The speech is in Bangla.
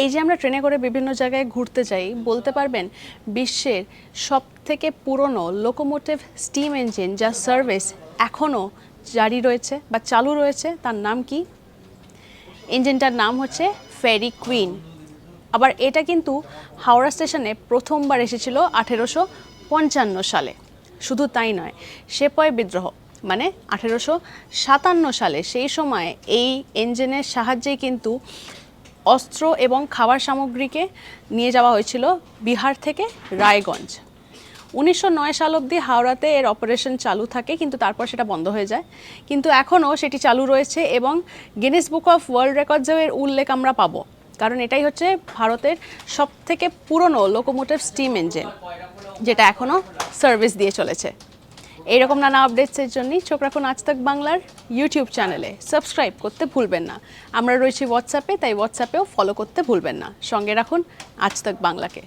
এই যে আমরা ট্রেনে করে বিভিন্ন জায়গায় ঘুরতে যাই, বলতে পারবেন বিশ্বের সবথেকে পুরনো লোকোমোটিভ স্টিম ইঞ্জিন যার সার্ভিস এখনও জারি রয়েছে বা চালু রয়েছে, তার নাম কি? ইঞ্জিনটার নাম হচ্ছে ফেরি কুইন। আবার এটা কিন্তু হাওড়া স্টেশনে প্রথমবার এসেছিল 1855 সালে। শুধু তাই নয়, সেপয় বিদ্রোহ মানে 1857 সালে, সেই সময় এই ইঞ্জিনের সাহায্যেই কিন্তু অস্ত্র এবং খাবার সামগ্রীকে নিয়ে যাওয়া হয়েছিল বিহার থেকে রায়গঞ্জ। 1909 সাল অবধি হাওড়াতে এর অপারেশন চালু থাকে, কিন্তু তারপর সেটা বন্ধ হয়ে যায়। কিন্তু এখনও সেটি চালু রয়েছে এবং গিনেস বুক অফ ওয়ার্ল্ড রেকর্ডসেও এর উল্লেখ আমরা পাবো, কারণ এটাই হচ্ছে ভারতের সবথেকে পুরনো লোকোমোটিভ স্টিম ইঞ্জিন যেটা এখনও সার্ভিস দিয়ে চলেছে। এইরকম নানা আপডেটসের জন্য চোখ রাখুন আজ তাক বাংলার ইউটিউব চ্যানেলে। সাবস্ক্রাইব করতে ভুলবেন না। আমরা রয়েছি হোয়াটসঅ্যাপে, তাই হোয়াটসঅ্যাপেও ফলো করতে ভুলবেন না। সঙ্গে রাখুন আজ তাক বাংলাকে।